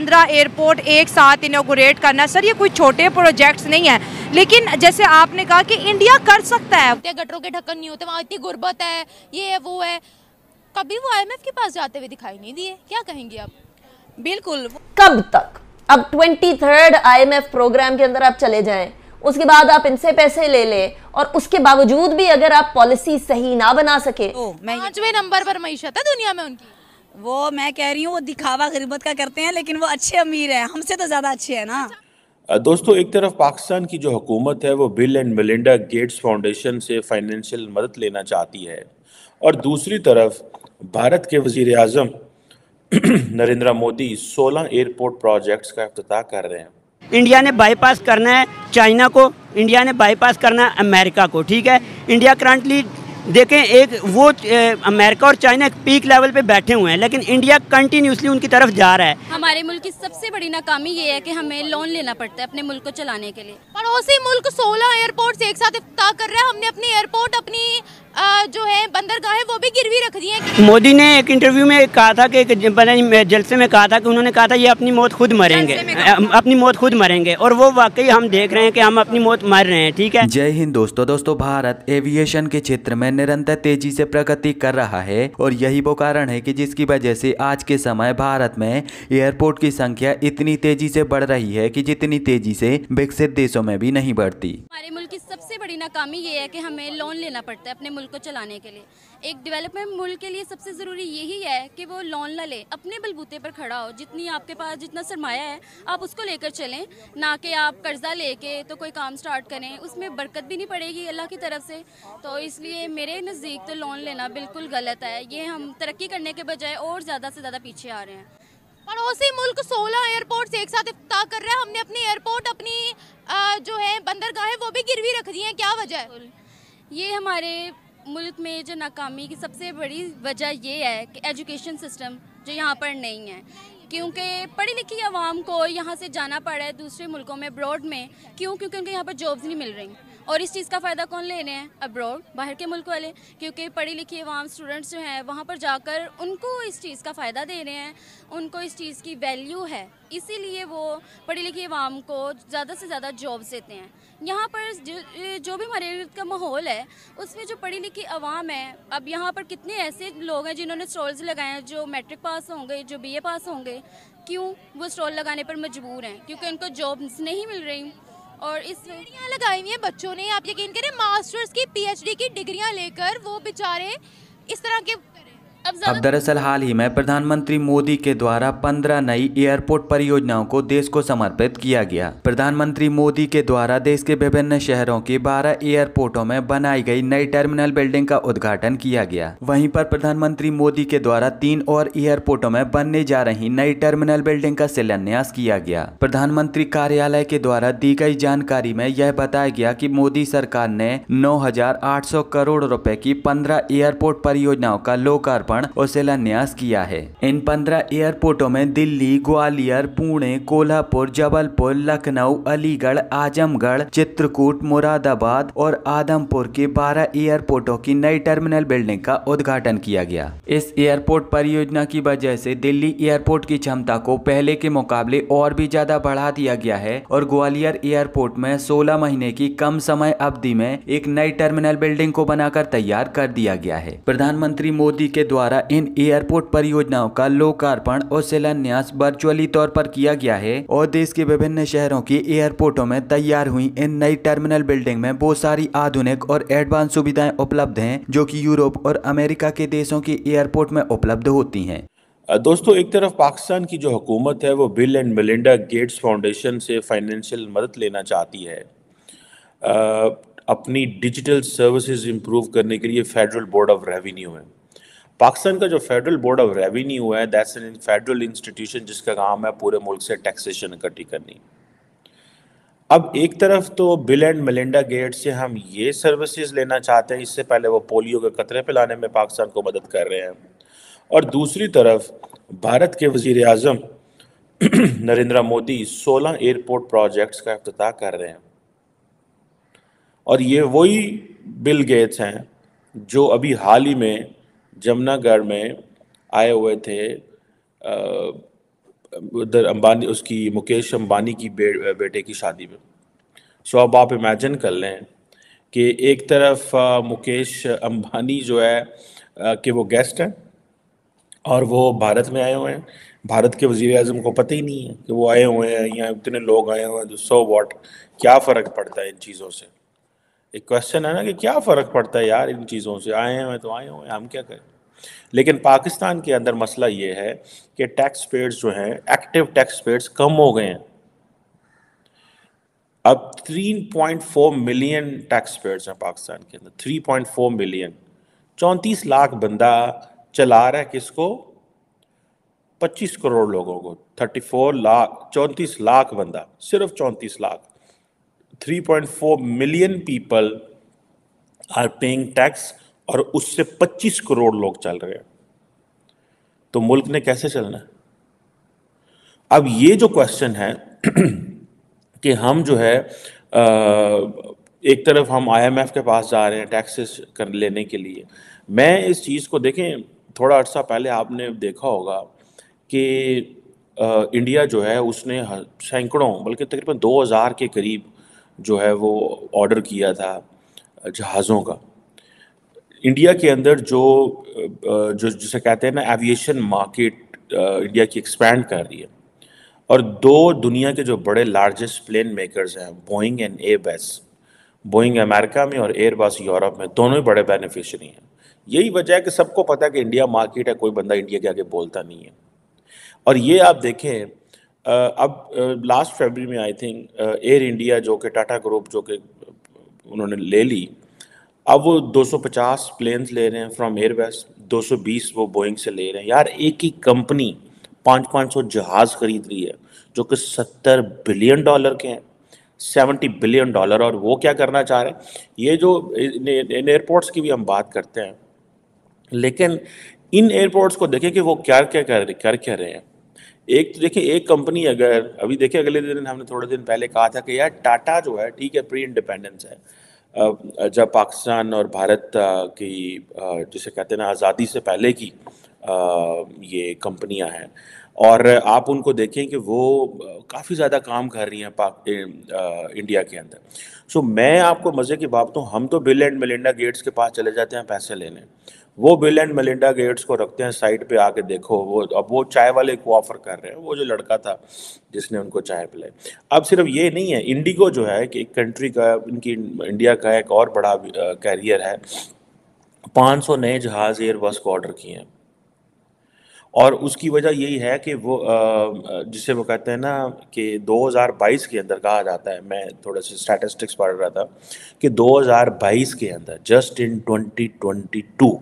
15 airport एक साथ inaugurate करना, सर ये कोई छोटे प्रोजेक्ट्स नहीं है, लेकिन जैसे आपने कहा कि इंडिया कर सकता है। गटरों के ढक्कन नहीं होते, वहाँ इतनी गुर्बत है, ये है वो है, कभी वो IMF के पास जाते हुए दिखाई नहीं दिए। क्या कहेंगे आप? बिल्कुल। कब तक? अब 23rd IMF प्रोग्राम के अंदर आप चले जाएं, उसके बाद आप इनसे पैसे ले लें और उसके बावजूद भी अगर आप पॉलिसी सही ना बना सके, 5वें नंबर पर मईशत है दुनिया में उनकी। वो मैं कह रही हूँ वो दिखावा गरीबत का करते हैं, लेकिन वो अच्छे अमीर हैं, हमसे तो ज्यादा अच्छे हैं ना। दोस्तों, एक तरफ पाकिस्तान की जो हुकूमत है वो bill and Melinda Gates foundation से फाइनेंशियल मदद लेना चाहती है, और दूसरी तरफ भारत के वजीर आज़म नरेंद्र मोदी 16 एयरपोर्ट प्रोजेक्ट्स का इफ्तिताह कर रहे हैं। इंडिया ने बाईपास करना है चाइना को, इंडिया ने बाईपास करना है अमेरिका को, ठीक है। इंडिया करंटली देखें, एक वो अमेरिका और चाइना एक पीक लेवल पे बैठे हुए हैं, लेकिन इंडिया कंटिन्यूसली उनकी तरफ जा रहा है। हमारे मुल्क की सबसे बड़ी नाकामी ये है कि हमें लोन लेना पड़ता है अपने मुल्क को चलाने के लिए। पड़ोसी मुल्क 16 एयरपोर्ट एक साथ इफ्तिताह कर रहा है, हमने अपनी एयरपोर्ट, अपनी जो है बंदरगाहें वो भी गिरवी रख दी हैं। मोदी ने एक इंटरव्यू में कहा था कि एक जलसे में कहा था कि उन्होंने कहा था ये अपनी मौत खुद मरेंगे, अपनी मौत खुद मरेंगे, और वो वाकई हम देख रहे हैं कि हम अपनी मौत मर रहे हैं, ठीक है। जय हिंद दोस्तों, भारत एविएशन के क्षेत्र में निरंतर तेजी से प्रगति कर रहा है, और यही वो कारण है कि जिसकी वजह से आज के समय भारत में एयरपोर्ट की संख्या इतनी तेजी से बढ़ रही है कि जितनी तेजी से विकसित देशों में भी नहीं बढ़ती। हमारे मुल्क की सबसे बड़ी नाकामी ये है कि हमें लोन लेना पड़ता है अपने मुल्क को चलाने के लिए। एक डेवलपमेंट मुल्क के लिए सबसे ज़रूरी यही है कि वो लोन ना ले, अपने बलबूते पर खड़ा हो। जितनी आपके पास जितना सरमाया है आप उसको लेकर चलें, ना कि आप कर्जा लेके तो कोई काम स्टार्ट करें, उसमें बरकत भी नहीं पड़ेगी अल्लाह की तरफ से। तो इसलिए मेरे नज़दीक तो लोन लेना बिल्कुल गलत है। ये हम तरक्की करने के बजाय और ज़्यादा से ज़्यादा पीछे आ रहे हैं। पड़ोसी मुल्क 16 एयरपोर्ट एक साथ इफ्तिताह कर रहा है, हमने अपनी एयरपोर्ट, अपनी जो है बंदरगाहें वो भी गिरवी रख दी हैं। क्या वजह है? ये हमारे मुल्क में जो नाकामी की सबसे बड़ी वजह ये है कि एजुकेशन सिस्टम जो यहाँ पर नहीं है, क्योंकि पढ़ी लिखी आवाम को यहाँ से जाना पड़ा है दूसरे मुल्कों में, अब्रॉड में। क्यों? क्योंकि उनको यहाँ पर जॉब्स नहीं मिल रही, और इस चीज़ का फ़ायदा कौन ले रहे हैं? अब्रॉड, बाहर के मुल्क वाले, क्योंकि पढ़ी लिखी आवाम स्टूडेंट्स जो हैं वहाँ पर जाकर उनको इस चीज़ का फ़ायदा दे रहे हैं, उनको इस चीज़ की वैल्यू है, इसीलिए वो पढ़ी लिखी आवाम को ज़्यादा से ज़्यादा जॉब्स देते हैं। यहाँ पर जो भी हमारे का माहौल है उसमें जो पढ़ी लिखी आवाम है, अब यहाँ पर कितने ऐसे लोग हैं जिन्होंने स्टॉल्स लगाए हैं जो मैट्रिक पास होंगे, जो BA पास होंगे, क्यों वो स्टॉल लगाने पर मजबूर हैं? क्योंकि उनको जॉब्स नहीं मिल रही। और इस डिग्रियाँ लगाई हुई हैं बच्चों ने, आप यकीन करें मास्टर्स की PhD की डिग्रियाँ लेकर वो बेचारे इस तरह के। अब दरअसल हाल ही में प्रधानमंत्री मोदी के द्वारा 15 नई एयरपोर्ट परियोजनाओं को देश को समर्पित किया गया। प्रधानमंत्री मोदी के द्वारा देश के विभिन्न शहरों के 12 एयरपोर्टों में बनाई गई नई टर्मिनल बिल्डिंग का उद्घाटन किया गया। वहीं पर प्रधानमंत्री मोदी के द्वारा 3 और एयरपोर्टों में बनने जा रही नई टर्मिनल बिल्डिंग का शिलान्यास किया गया। प्रधानमंत्री कार्यालय के द्वारा दी गई जानकारी में यह बताया गया कि मोदी सरकार ने 9,800 करोड़ रुपए की 15 एयरपोर्ट परियोजनाओं का लोकार्पण और शिलान्यास किया है। इन 15 एयरपोर्टों में दिल्ली, ग्वालियर, पुणे, कोल्हापुर, जबलपुर, लखनऊ, अलीगढ़, आजमगढ़, चित्रकूट, मुरादाबाद और आदमपुर के 12 एयरपोर्टों की नई टर्मिनल बिल्डिंग का उद्घाटन किया गया। इस एयरपोर्ट परियोजना की वजह से दिल्ली एयरपोर्ट की क्षमता को पहले के मुकाबले और भी ज्यादा बढ़ा दिया गया है, और ग्वालियर एयरपोर्ट में 16 महीने की कम समय अवधि में एक नई टर्मिनल बिल्डिंग को बनाकर तैयार कर दिया गया है। प्रधानमंत्री मोदी के द्वारा इन एयरपोर्ट परियोजनाओं का लोकार्पण और शिलान्यास वर्चुअली तौर पर किया गया है, और देश के विभिन्न शहरों की एयरपोर्टों में तैयार हुई इन नई टर्मिनल बिल्डिंग में बहुत सारी आधुनिक और एडवांस सुविधाएं उपलब्ध हैं, जो कि यूरोप और अमेरिका के देशों की एयरपोर्ट में उपलब्ध होती हैं। दोस्तों, एक तरफ पाकिस्तान की जो हुकूमत है वो bill and Melinda Gates foundation से फाइनेंशियल मदद लेना चाहती है अपनी डिजिटल सर्विसेज इंप्रूव करने के लिए। फेडरल बोर्ड ऑफ रेवेन्यू है पाकिस्तान का, जो फेडरल बोर्ड ऑफ रेवेन्यू है, दैट्स एन फेडरल इंस्टीट्यूशन जिसका काम है पूरे मुल्क से टैक्सेशन इकट्ठी करनी। अब एक तरफ तो बिल एंड मेलिंडा गेट्स से हम ये सर्विसेज लेना चाहते हैं, इससे पहले वो पोलियो के कतरे पिलाने में पाकिस्तान को मदद कर रहे हैं, और दूसरी तरफ भारत के वजीर आज़म नरेंद्र मोदी 16 एयरपोर्ट प्रोजेक्ट्स का इफ्तिताह कर रहे हैं। और ये वही बिल गेट्स हैं जो अभी हाल ही में जमनागढ़ में आए हुए थे ادھر امبانی اس کی مکیش امبانی کی بیٹے کی شادی میں. سو اب آپ امیجن کر لیں کہ ایک طرف مکیش امبانی جو ہے کہ وہ گیسٹ ہیں اور وہ بھارت میں آئے ہوئے ہیں. بھارت کے وزیر اعظم کو پتہ ہی نہیں ہے کہ وہ آئے ہوئے ہیں, یا اتنے لوگ آئے ہوئے ہیں. سو واٹ, کیا فرق پڑتا ہے ان چیزوں سے؟ ایک کوشچن ہے نا کہ کیا فرق پڑتا ہے یار ان چیزوں سے, آئے ہوئے تو آئے ہوئے ہیں, ہم کیا کریں. لیکن پاکستان کے اندر مسئلہ یہ ہے کہ ٹیکس پیئرز جو ہیں, ایکٹیو ٹیکس پیئرز کم ہو گئے ہیں. اب 3.4 ملین ٹیکس پیئرز ہیں پاکستان کے اندر, 3.4 ملین. 34 لاکھ بندہ چلا رہا ہے کس کو؟ 25 کروڑ لوگوں کو. 34 لاکھ بندہ, صرف 34 lakh. 3.4 million people are paying tax, اور اس سے 25 کروڑ لوگ چل رہے ہیں. تو ملک نے کیسے چلنا ہے؟ اب یہ جو کوشچن ہے کہ ہم جو ہے ایک طرف ہم آئی ایم ایف کے پاس جا رہے ہیں ٹیکسز لینے کے لیے. میں اس چیز کو دیکھیں, تھوڑا عرصہ پہلے آپ نے دیکھا ہوگا کہ انڈیا جو ہے اس نے سینکڑوں بلکہ تقریباً 2000 کے قریب جو ہے وہ آرڈر کیا تھا جہازوں کا. انڈیا کے اندر جو جسے کہتے ہیں نا ایویشن مارکیٹ انڈیا کی ایکسپینڈ کر رہی ہے, اور دو دنیا کے جو بڑے لارجسٹ پلین میکرز ہیں, بوئنگ اینڈ ایئر بس, بوئنگ امریکہ میں اور ایئر بس یورپ میں, دونوں ہی بڑے بینیفیشری ہیں. یہی وجہ ہے کہ سب کو پتہ ہے کہ انڈیا مارکیٹ ہے, کوئی بندہ انڈیا کے آگے بولتا نہیں ہے. اور یہ آپ دیکھیں اب لاسٹ فیبرری میں آئی تھنک ایئر انڈیا جو کہ ٹاٹا گروپ جو کہ انہوں نے لے لی, اب وہ 250 پلینز لے رہے ہیں فرام ایئر بیس, 220 وہ بوئنگ سے لے رہے ہیں. یار ایک ہی کمپنی 500 جہاز خرید رہی ہے جو کہ $70 بلین کے ہیں, $70 بلین. اور وہ کیا کرنا چاہ رہے ہیں؟ یہ جو ان ایئرپورٹس کی بھی ہم بات کرتے ہیں, لیکن ان ایئرپورٹس کو دیکھیں کہ وہ کیا کر رہے ہیں. ایک تو دیکھیں, ایک کمپنی اگر ابھی دیکھیں, اگلے دن ہم نے تھوڑے دن پہلے کہا تھا کہ یار ٹاٹا جو ہے ٹھیک ہے پری انڈیپینڈنس ہے, جب پاکستان اور بھارت کی جسے کہتے ہیں نا آزادی سے پہلے کی یہ کمپنیاں ہیں, اور آپ ان کو دیکھیں کہ وہ کافی زیادہ کام کر رہی ہیں انڈیا کے اندر. سو میں آپ کو مزے کی بات بتاؤں, ہم تو بل اینڈ میلنڈا گیٹس کے پاس چلے جاتے ہیں پیسے لینے, وہ بل اینڈ میلنڈا گیٹس کو رکھتے ہیں سائٹ پہ, آ کے دیکھو وہ اب وہ چائے والے کو آفر کر رہے ہیں, وہ جو لڑکا تھا جس نے ان کو چائے پلائی. اب صرف یہ نہیں ہے, انڈیگو جو ہے کہ ایک کنٹری کا, ان کی انڈیا کا ایک اور بڑا کیریئر ہے, 500 نئے جہاز ایئر بس کو آرڈر کیے ہیں. اور اس کی وجہ یہی ہے کہ وہ جسے وہ کہتے ہیں نا کہ 2022 کے اندر کہا جاتا ہے, میں تھوڑے سے اسٹیٹسٹکس پڑھ رہا تھا کہ 2022 کے اندر جسٹ ان 2022